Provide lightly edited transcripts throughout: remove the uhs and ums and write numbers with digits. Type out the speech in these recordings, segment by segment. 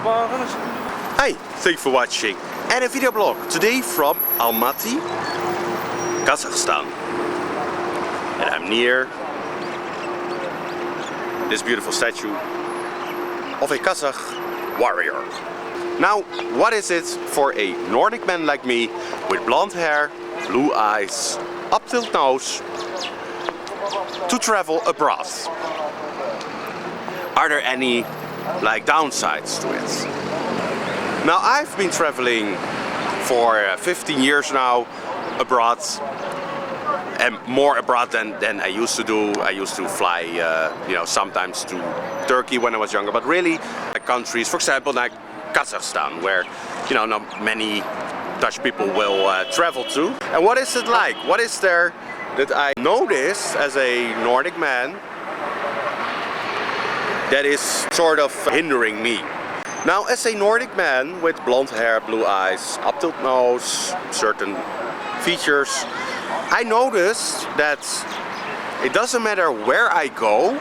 Hi, thank you for watching and a video blog today from Almaty, Kazakhstan. And I'm near this beautiful statue of a Kazakh warrior. Now, what is it for a Nordic man like me with blonde hair, blue eyes, up-tilt nose to travel abroad? Are there any downsides to it? Now, I've been traveling for 15 years now abroad, and more abroad than I used to do. I used to fly, sometimes to Turkey when I was younger, but really countries, for example, like Kazakhstan, where not many Dutch people will travel to. And what is it like? What is there that I noticed as a Nordic man that is sort of hindering me? Now, as a Nordic man with blonde hair, blue eyes, up-tilt nose, certain features, I noticed that it doesn't matter where I go,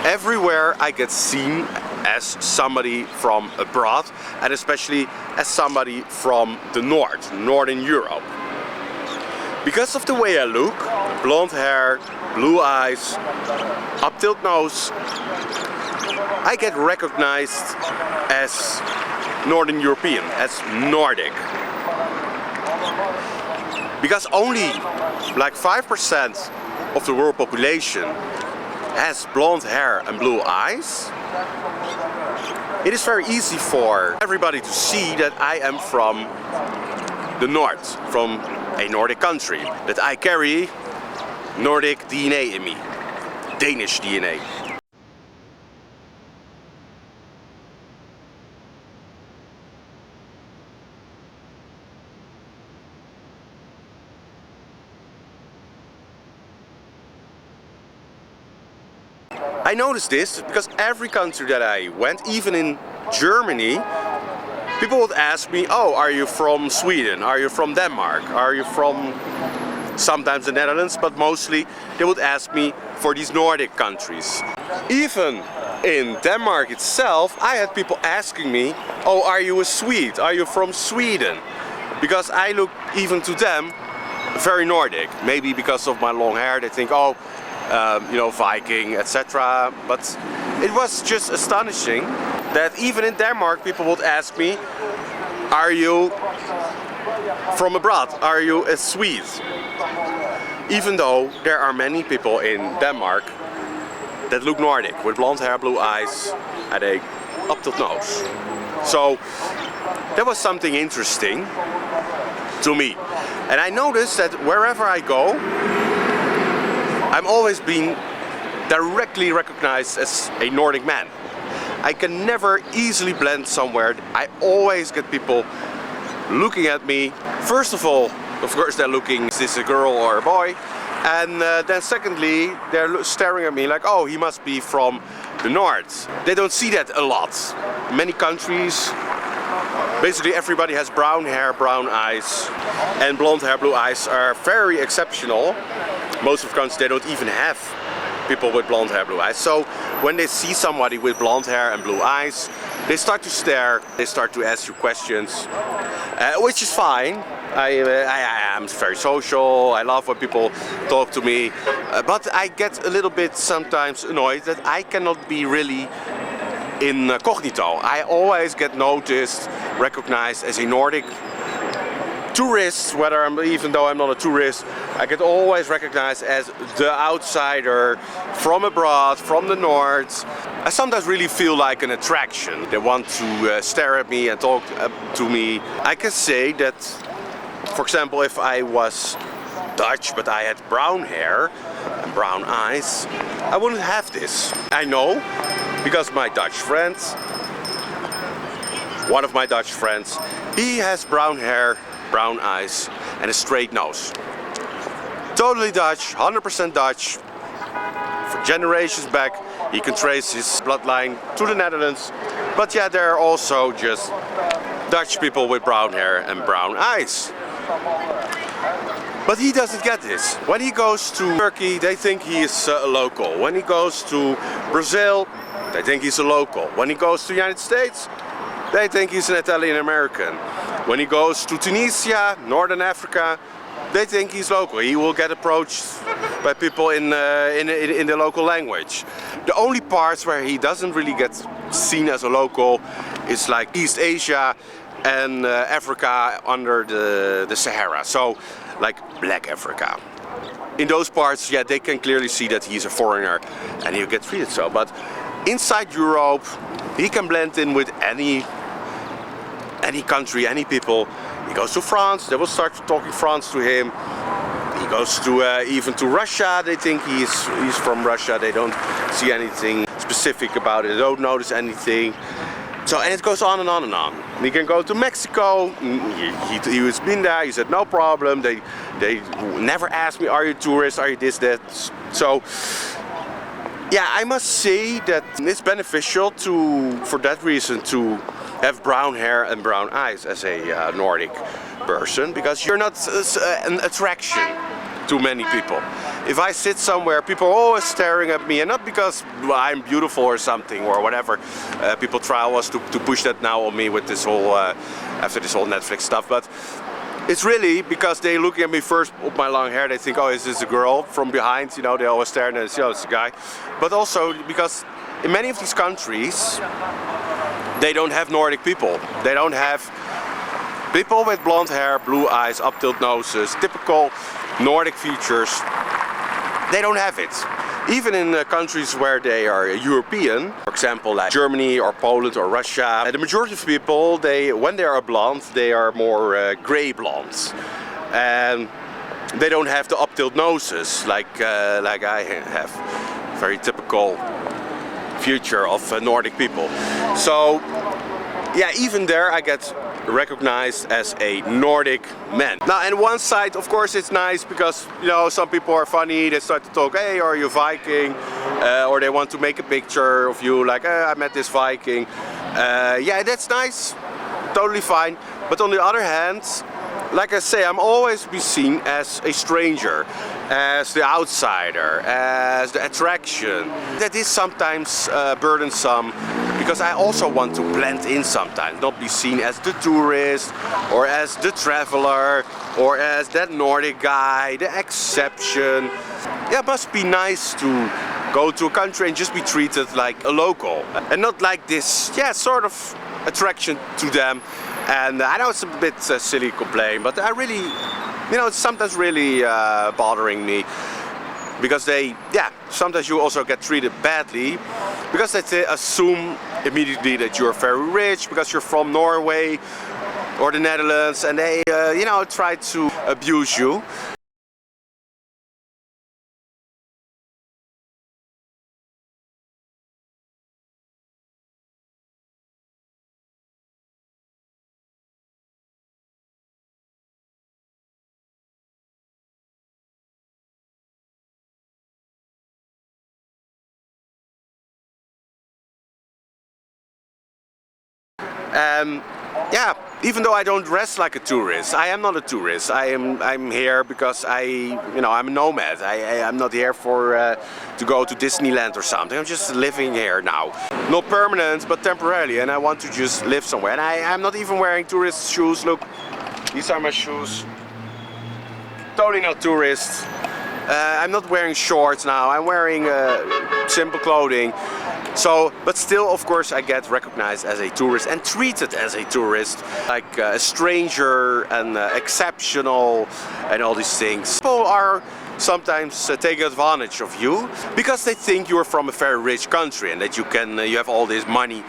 everywhere I get seen as somebody from abroad, and especially as somebody from the Northern Europe. Because of the way I look, blonde hair, blue eyes, up-tilt nose, I get recognized as Northern European, as Nordic. Because only like 5% of the world population has blonde hair and blue eyes, it is very easy for everybody to see that I am from the north, from a Nordic country, that I carry Nordic DNA in me, Danish DNA. I noticed this because every country that I went, even in Germany, people would ask me, oh, are you from Sweden? Are you from Denmark? Are you from sometimes the Netherlands? But mostly they would ask me for these Nordic countries. Even in Denmark itself, I had people asking me, oh, are you a Swede? Are you from Sweden? Because I look, even to them, very Nordic. Maybe because of my long hair, they think, oh, Viking, etc. But it was just astonishing that even in Denmark people would ask me, are you from abroad? Are you a Swede? Even though there are many people in Denmark that look Nordic, with blonde hair, blue eyes, and a up-tilt nose. So that was something interesting to me. And I noticed that wherever I go, I'm always being directly recognized as a Nordic man. I can never easily blend somewhere. I always get people looking at me. First of all, of course, they're looking, is this a girl or a boy? And then secondly, they're staring at me like, oh, he must be from the north. They don't see that a lot. Many countries, basically everybody has brown hair, brown eyes, and blonde hair, blue eyes are very exceptional. Most of the countries, they don't even have people with blonde hair, blue eyes. So when they see somebody with blonde hair and blue eyes, they start to stare, they start to ask you questions, which is fine. I am very social, I love when people talk to me, but I get a little bit sometimes annoyed that I cannot be really incognito. I always get noticed, recognized as a Nordic tourist, even though I'm not a tourist, I get always recognized as the outsider from abroad, from the north. I sometimes really feel like an attraction. They want to stare at me and talk to me. I can say that, for example, if I was Dutch but I had brown hair and brown eyes, I wouldn't have this. I know, because my Dutch friend, one of my Dutch friends, he has brown hair, brown eyes and a straight nose. Totally Dutch, 100% Dutch. For generations back, he can trace his bloodline to the Netherlands. But yeah, there are also just Dutch people with brown hair and brown eyes. But he doesn't get this. When he goes to Turkey, they think he is a local. When he goes to Brazil, They think he's a local. When he goes to the United States, they think he's an Italian American. When he goes to Tunisia, Northern Africa, they think he's local. He will get approached by people in the local language. The only parts where he doesn't really get seen as a local is like East Asia and Africa under the Sahara. So like Black Africa. In those parts, yeah, they can clearly see that he's a foreigner and he'll get treated so. But inside Europe, he can blend in with any country, any people. He goes to France, they will start talking France to him. He goes to even to Russia, they think he's from Russia. They don't see anything specific about it, they don't notice anything. So, and it goes on and on and on. He can go to Mexico, he has been there, he said no problem. They never asked me, are you a tourist, are you this, that. So, yeah, I must say that it's beneficial for that reason to have brown hair and brown eyes as a Nordic person, because you're not an attraction to many people. If I sit somewhere, people are always staring at me, and not because I'm beautiful or something or whatever. People try always to push that now on me with this whole, after this whole Netflix stuff, but it's really because they look at me first with my long hair, they think, oh, is this a girl? From behind, you know, they always stare and they say, oh, it's a guy. But also because in many of these countries, they don't have Nordic people. They don't have people with blonde hair, blue eyes, up-tilt noses, typical Nordic features. They don't have it. Even in countries where they are European, for example like Germany or Poland or Russia, the majority of people, when they are blonde, they are more grey blondes. And they don't have the up-tilt noses like I have. Very typical feature of Nordic people. So yeah, even there I get recognized as a Nordic man. Now, on one side, of course, it's nice because, you know, some people are funny, they start to talk, hey, are you Viking? Or they want to make a picture of you, like, I met this Viking. Yeah, that's nice, totally fine. But on the other hand, like I say, I'm always be seen as a stranger, as the outsider, as the attraction. That is sometimes burdensome, because I also want to blend in sometimes, not be seen as the tourist, or as the traveler, or as that Nordic guy, the exception. Yeah, it must be nice to go to a country and just be treated like a local, and not like this, yeah, sort of attraction to them. And I know it's a bit silly complaint, but I really, you know, it's sometimes really bothering me, because sometimes you also get treated badly, because they assume immediately that you're very rich, because you're from Norway or the Netherlands, and they, you know, try to abuse you. Yeah, even though I don't dress like a tourist, I am not a tourist. I'm here because I'm a nomad. I'm not here to go to Disneyland or something. I'm just living here now, not permanent, but temporarily. And I want to just live somewhere. And I'm not even wearing tourist shoes. Look, these are my shoes. Totally not tourist. I'm not wearing shorts now. I'm wearing simple clothing. So, but still, of course, I get recognized as a tourist and treated as a tourist, like a stranger and exceptional and all these things. People are sometimes taking advantage of you because they think you're from a very rich country and that you have all this money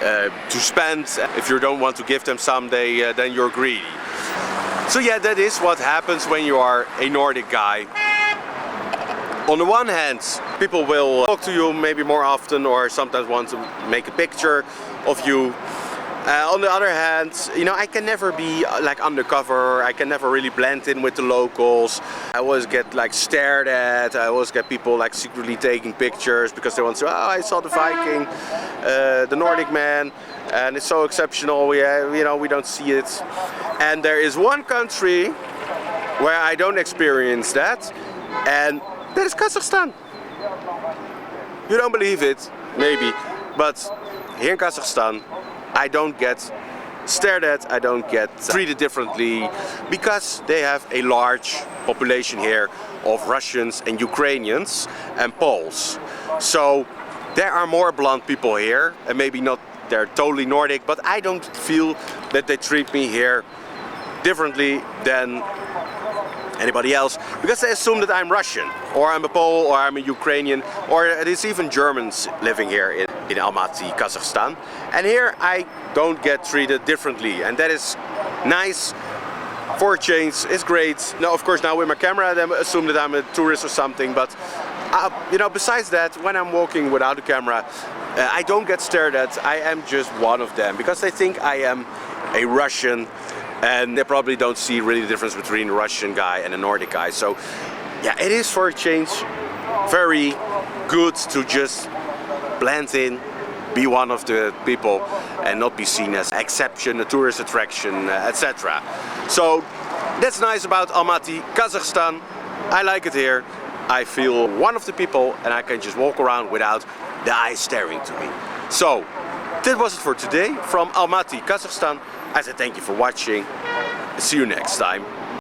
to spend. If you don't want to give them someday, then you're greedy. So yeah, that is what happens when you are a Nordic guy. On the one hand, people will talk to you maybe more often, or sometimes want to make a picture of you. On the other hand, you know, I can never be like undercover. I can never really blend in with the locals. I always get like stared at. I always get people like secretly taking pictures because they want to say, oh, I saw the Viking, the Nordic man, and it's so exceptional. We don't see it. And there is one country where I don't experience that, and that is Kazakhstan. You don't believe it, maybe, But here in Kazakhstan, I don't get stared at, I don't get treated differently, because they have a large population here of Russians and Ukrainians and Poles. So there are more blonde people here, and maybe not they're totally Nordic, but I don't feel that they treat me here differently than anybody else, because they assume that I'm Russian, or I'm a Pole, or I'm a Ukrainian, or there's even Germans living here in Almaty, Kazakhstan. And here I don't get treated differently, and that is nice. For a change, it's great. Now, of course, now with my camera, they assume that I'm a tourist or something, but you know, besides that, when I'm walking without a camera, I don't get stared at. I am just one of them, because they think I am a Russian, and they probably don't see really the difference between a Russian guy and a Nordic guy. So yeah, it is for a change very good to just blend in, be one of the people, and not be seen as an exception, a tourist attraction, etc. So that's nice about Almaty, Kazakhstan. I like it here. I feel one of the people, and I can just walk around without the eyes staring to me. So that was it for today from Almaty, Kazakhstan. I said thank you for watching. See you next time.